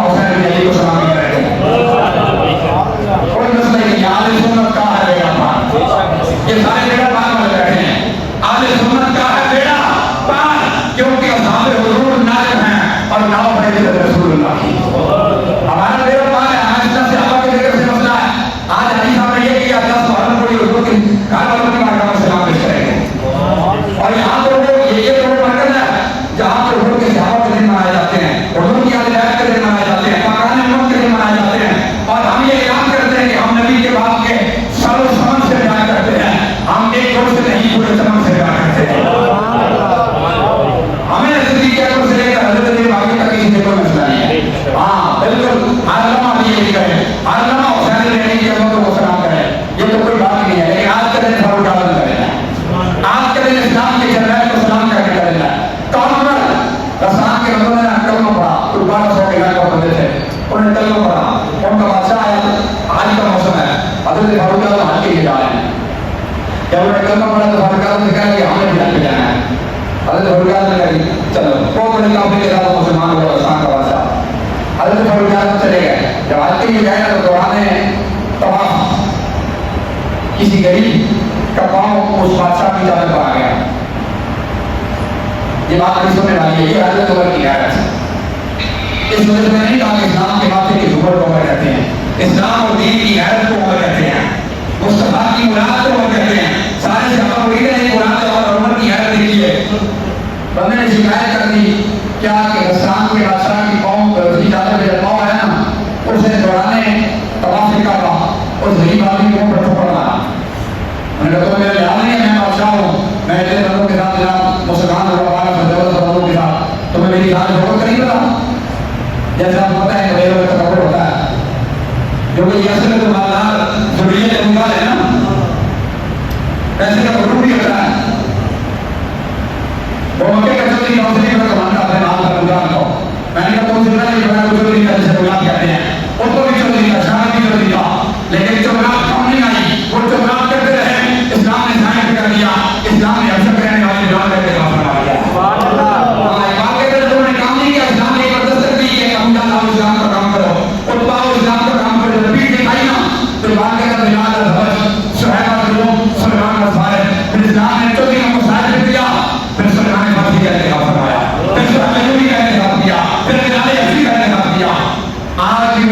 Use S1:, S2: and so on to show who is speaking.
S1: حسین بن علی کو سلام بھی کریں گے. کوئی مسئلہ نہیں. اہل سنت کا ہے بیڑا پار. یہ سارے بیڑا پار والے بیٹھے ہیں. اہل سنت کا ہے بیڑا پار کیونکہ اصحاب حضور نائب ہیں اور ناؤ بڑے رسول اللہ کی. ہمارا بیڑا پار ہے. آج تک صحابہ کے ذکر سے مسئلہ ہے. آج علی صاحب نے یہ کیا 10 محرم کو حضور کے گھر والوں کی بارگاہ میں سلام پیش کریں گے. اور یہاں تو یہ تو مرکز ہے جہاں پر حضور کے صحابہ کے دن منائے جاتے ہیں, حضور کی اہل بیت کے دن منائے جاتے ہیں, مکان امت کے دن منائے جاتے ہیں. اور ہم یہ اعلان کرتے ہیں کہ ہم نبی کے بعد کے سر و سمن سے پیار کرتے ہیں. ہم ایک دور سے نہیں پورے سمن سے پیار کرتے ہیں. ہمیں نزدیک اکبر سے لے کر حضرت علی باقی تک کسی سے کوئی مسئلہ نہیں ہے. ہاں بالکل ہر لمحہ بھی یہی کہیں, ہر لمحہ حسین بن علی کی عظمتوں کو سلام کریں. یہ تو کوئی بات نہیں ہے. لیکن آج کے دن فاروق اعظم کریں گے. آج کے دن اسلام کے جنرل کو سلام کر کے کریں گے. کون پر رسان کے بندوں نے کلمہ پڑھا. 1200 کے لائق بندے تھے, انہوں نے کلمہ پڑھا. ان کا بادشاہ آیا, حج کا موسم ہے, حضرت فاروق اعظم حج کے لیے جا رہے ہیں. جب انہوں نے کلمہ پڑھا تو فاروق اعظم نے کہا کہ ہمیں بھی حج پہ جانا ہے. حضرت فاروق اعظم نے کہا چلو بہت بڑے کافلے کے ساتھ مسلمان ہوا رسان کا بادشاہ. حضرت فاروق اعظم چلے گئے. جب حج کے لیے گئے تو دوران طواف کسی غریب کا پاؤں اس بادشاہ کی جانب پر آ گیا. یہ بات نہیں سننے والی ہے. یہ حضرت عمر کی غیرت ہے. اس وجہ سے میں نہیں کہا کہ اسلام کے ماتھے کی زبر کو عمر کہتے ہیں. اسلام اور دین کی غیرت کو عمر کہتے ہیں. مصطفیٰ کی مراد کو عمر کہتے ہیں. سارے صحابہ مرید ہیں مراد اور عمر کی غیرت دیکھیے. بندے نے شکایت کر دی کیا کہ غسان کے بادشاہ کی قوم کی جانب میں قوم ہے نا, اسے دورانے طواف کعبہ اس غریب آدمی کو پر تھپڑ مارا. میں نے کہا تو میرے لحاظ نہیں ہے, میں بادشاہ ہوں, میں اتنے بندوں کے ساتھ جناب مسلمان ہوا ہمارا فضلت بندوں کے ساتھ تمہیں میری جان ضرورت نہیں پڑا. جیسا آپ پتہ ہے غیر کا تکبر ہوتا ہے کیونکہ یہ اصل تو مالدار ضروریت انگال ہے نا, پیسے کا غرور بھی ہوتا ہے. وہ مکے کا چودھری کونسلی کا کمانڈر اپنے نام کا گزار کو میں نے کہا کونسلی نہیں بڑا چودھری کا جسے گزار کہتے ہیں. اس کو بھی چودھری کا شاہ بھی چودھری کا, لیکن چودھرات کام نہیں آئی. وہ چودھرات کرتے رہے. اسلام نے سائن کر دیا. اسلام نے ابشک رہنے والی جان کر کے کام کروا دیا. واقعی میں انہوں نے کام نہیں کیا. اسلام نے ایک دستک دی کہ ہم جانا اسلام کا کام کرو, اتباع اسلام کا کام کرو. جب پیٹ دکھائی نا تو واقعی کا بلاد الحبش شہیب الروم سلمان الفارس. پھر اسلام نے چودھری کو مساعد دیا. پھر سلمان فارسی کا انتخاب فرمایا. پھر سلمان کا انتخاب دیا. پھر بلال حبشی کا انتخاب دیا. آج بھی